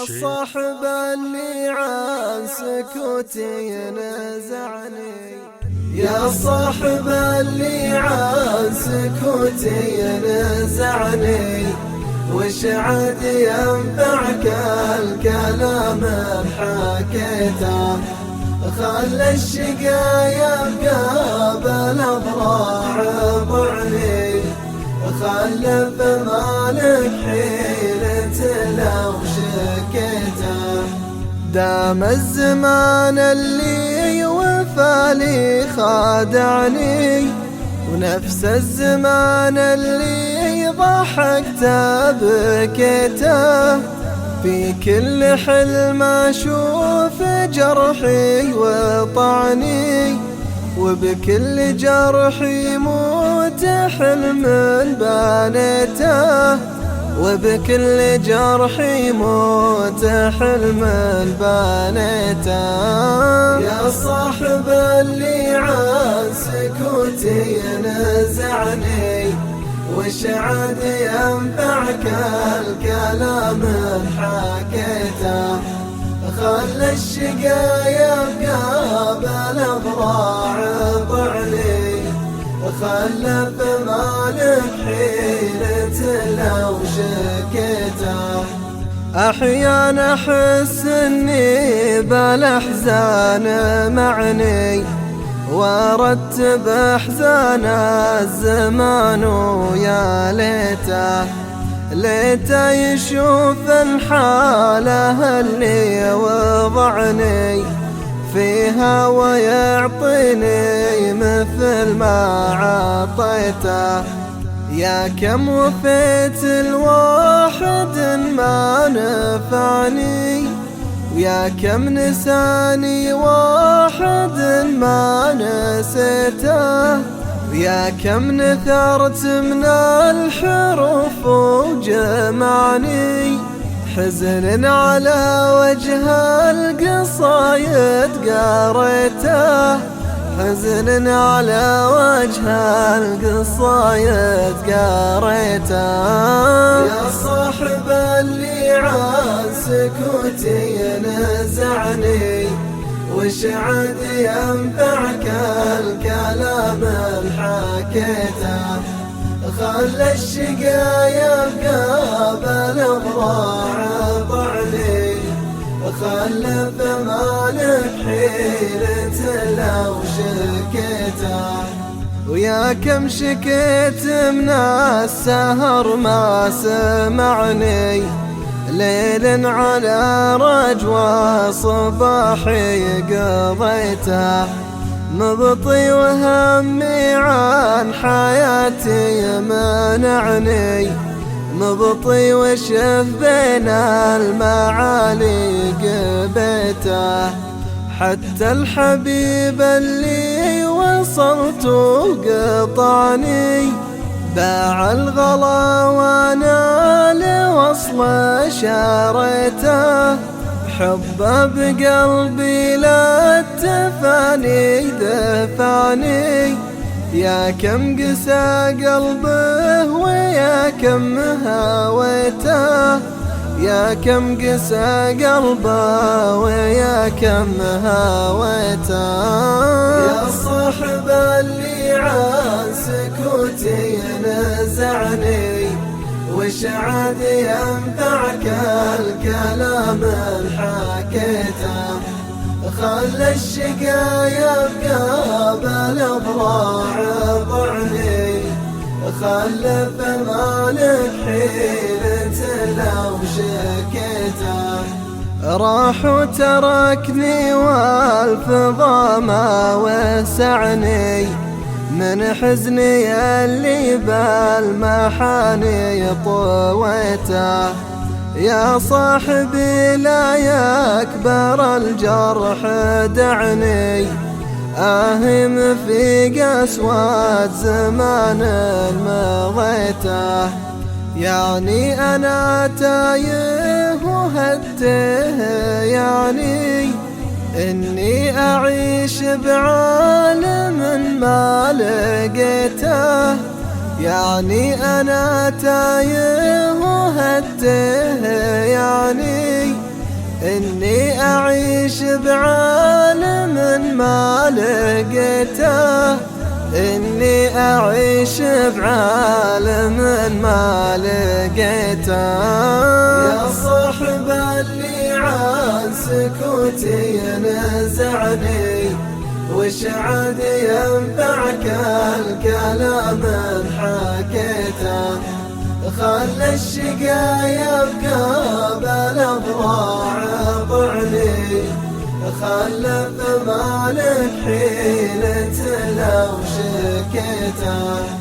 الصاحب اللي عن سكوتي نزعني، يا صاحب اللي عن سكوتي نزعني، وش عاد ينفعك الكلام بحكيته، خلى الشقايا بقابل أضراع ضعني، خلى بمالك حيلة لو شكيته، دام الزمان اللي وفالي خادعني، ونفس الزمان اللي ضحكت بكيته، في كل حلم اشوف جرحي وطعني، وبكل جرح يموت حلم بنيته، وبكل جرح يموت حلم بنيته، يا صاحب اللي عن سكوتي نزعني، وش عاد ينفعك الكلام بحكيته، خلى الشقايا بقابل أضراع ضعني، خلى بمالك حيلة لو شكيته، أحيانا أحس إني بالأحزان معني، وارتب احزان الزمان، ويا ليته يشوف الحاله اللي وضعني فيها، ويعطيني مثل ما عطيته، يا كم وفيت الواحد ما نفعني، ويا كم نساني واحد ما نسيته، ويا كم نثرت من الحروف وجمعني، حزن على وجه القصايد قريته، حزن على وجه القصايد قريته، يا صاحب اللي عن سكوتي نزعني، وش عاد ينفعك الكلام بحكيته، خلى الشقايا بقابل أضراع ضعني، خلى بمالك حيلة لو شكيته، ويا كم شكيت من السهر ما سمعني، ليل على رجوى صباحي قضيته، مبطي وهمي عن حياتي منعني، مبطي وشف بين المعالي قبيته، حتى الحبيب اللي وصلت قطعني، باع الغلا وانا لوصل شاريته، حبه بقلبي لا التفاني دفعني، يا كم قسى قلبه ويا كم هويته، يا كم قسى قلبه ويا كم هويته، يا صاحب اللي عن سكوتي نزعني، وش عاد ينفعك الكلام بحكيته، خلى الشقايا بقابل أضراع ضعني، خلى بمالك حيلة لو شكيته، راح وتركني والفضا ما وسعني، من حزني اللي بالمحاني طويته، يا صاحبي لا يكبر الجرح دعني، آهم في قسوة زمان مضيته، يعني أنا تايه وهده، يعني إني أعيش بعالم ما لقيته، يعني أنا تايه وهده، يعني إني أعيش بعالم ما لقيته، إني أعيش بعالم ما لقيته. يا صاحب اللي عن سكوتي ينزعني، وش عاد ينفعك الكلام حكيته؟ خلى الشقا يبقى بالأضواع طعني، خلى ثمالك حين تلو شكيته.